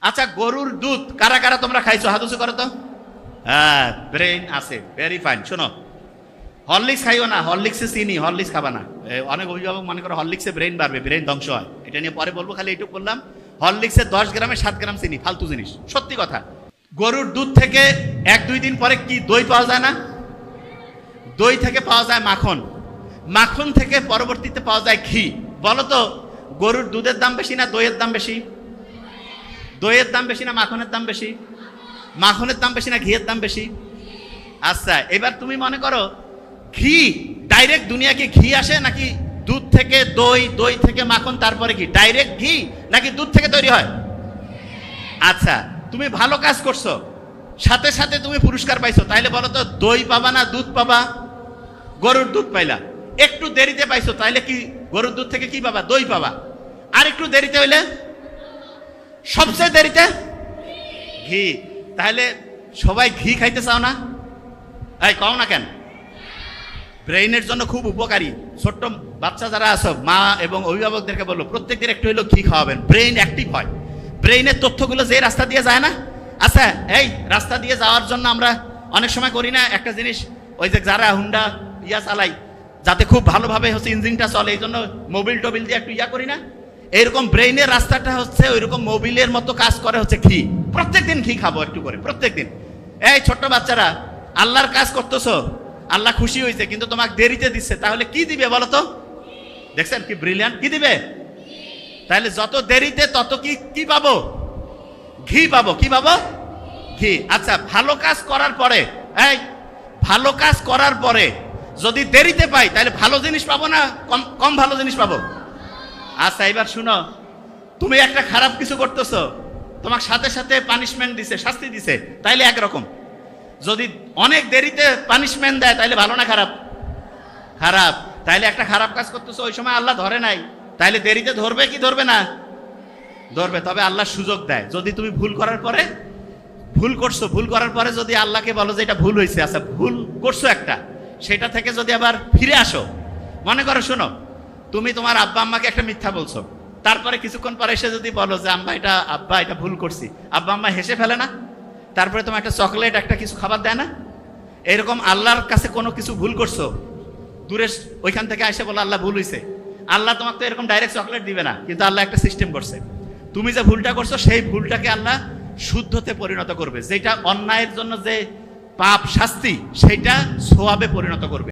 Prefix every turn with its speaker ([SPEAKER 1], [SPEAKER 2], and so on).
[SPEAKER 1] আচ্ছা, গরুর দুধ কারা কারা তোমরা খাইছো? হাত উঁচু করো তো। হ্যাঁ, ব্রেইন আছে, ভেরি ফাইন। শোনো, হরলিক্স খাইও না, হরলিক্সে চিনি, হরলিক্স খাবা না। অনেক অভিভাবক মনে করো হরলিক্সে ব্রেইন বাড়বে, ব্রেইন ধ্বংস হয়। এটা নিয়ে পরে বলবো, খালি এইটুকু বললাম, হরলিক্সে 10 গ্রামে 7 গ্রাম চিনি, ফালতু জিনিস, সত্যি কথা। গরুর দুধ থেকে 1-2 দিন পরে কি দই পাওয়া যায় না? দই থেকে পাওয়া যায় মাখন, মাখন থেকে পরবর্তীতে পাওয়া যায় ঘি। বলো তো, গরুর দুধের দাম বেশি না দইয়ের দাম বেশি? দইয়ের দাম বেশি না মাখনের দাম বেশি? মাখনের দাম বেশি না ঘিয়ের দাম বেশি? আচ্ছা, এবার তুমি মনে করো ঘি ডাইরেক্ট দুনিয়াকে ঘি আসে নাকি দুধ থেকে দই, দই থেকে মাখন, তারপরে ঘি? ডাইরেক্ট ঘি নাকি দুধ থেকে তৈরি হয়? আচ্ছা, তুমি ভালো কাজ করছো, সাথে সাথে তুমি পুরস্কার পাইছো, তাইলে বলো তো দই পাবা না দুধ পাবা? গরুর দুধ পাইলা। একটু দেরিতে পাইছো, তাইলে কি গরুর দুধ থেকে কি পাবা? দই পাবা। আর একটু দেরিতে হইলে, সবচেয়ে দেরিতে ঘি। তাহলে সবাই ঘি খাইতে চাও না? এই কও না কেন? ব্রেইনের জন্য খুব উপকারী। ছোট্ট বাচ্চা যারা আছো, মা এবং অভিভাবকদেরকে বললো প্রত্যেকদিন একটু হইলেও ঘি খাওয়াবেন, ব্রেইন অ্যাক্টিভ হয়। ব্রেইনের তথ্যগুলো যে রাস্তা দিয়ে যায় না, আচ্ছা এই রাস্তা দিয়ে যাওয়ার জন্য আমরা অনেক সময় করি না একটা জিনিস, ওই যে যারা হুন্ডা চালাই, যাতে খুব ভালোভাবে হচ্ছে ইঞ্জিনটা চলে, এই জন্য মোবিল টোবিল দিয়ে একটু করি না? এইরকম ব্রেইনের রাস্তাটা হচ্ছে ওইরকম মোবিলের মতো কাজ করে হচ্ছে ঘি। প্রত্যেকদিন ঘি খাবো একটু করে, প্রত্যেকদিন। এই ছোট্ট বাচ্চারা, আল্লাহর কাজ করতেছো, আল্লাহ খুশি হয়েছে, কিন্তু তোমাকে দেরিতে দিচ্ছে, তাহলে কি দিবে বলো তো? দেখছেন কি ব্রিলিয়ান্ট, কি দিবে? তাহলে যত দেরিতে তত কি পাবো? ঘি পাবো। কি পাবো? ঘি। আচ্ছা, ভালো কাজ করার পরে, এই ভালো কাজ করার পরে যদি দেরিতে পাই, তাহলে ভালো জিনিস পাবো না কম ভালো জিনিস পাবো? আচ্ছা, এবার শুনো, তুমি একটা খারাপ কিছু করতেছো, তোমার সাথে সাথে পানিশমেন্ট দিছে, শাস্তি দিছে, তাইলে একরকম। যদি অনেক দেরিতে পানিশমেন্ট দেয়, তাইলে ভালো না খারাপ? খারাপ। তাইলে একটা খারাপ কাজ করতেছো, ওই সময় আল্লাহ ধরে নাই, তাইলে দেরিতে ধরবে কি ধরবে না? ধরবে। তবে আল্লাহ সুযোগ দেয়, যদি তুমি ভুল করার পরে, ভুল করছো, ভুল করার পরে যদি আল্লাহকে বলো যে এটা ভুল হয়েছে, আচ্ছা ভুল করছো একটা, সেটা থেকে যদি আবার ফিরে আসো, মনে করো, শোনো, তুমি তোমার আব্বা আম্মাকে একটা মিথ্যা বলছো, তারপরে কিছুক্ষণ পরে এসে যদি বলো যে আব্বা এটা ভুল করছি, আব্বা আম্মা হেসে ফেলে না? তারপরে তোমার একটা চকলেট, একটা কিছু খাবার দেয় না? এরকম আল্লাহর কাছে কোনো কিছু ভুল করছো, দূরে ওইখান থেকে এসে বলো আল্লাহ ভুল হয়েছে, আল্লাহ তোমাকে তো এরকম ডাইরেক্ট চকলেট দিবে না, কিন্তু আল্লাহ একটা সিস্টেম করছে, তুমি যে ভুলটা করছো সেই ভুলটাকে আল্লাহ শুদ্ধতে পরিণত করবে, যেটা অন্যায়ের জন্য যে পাপ শাস্তি, সেটা সোয়াবে পরিণত করবে।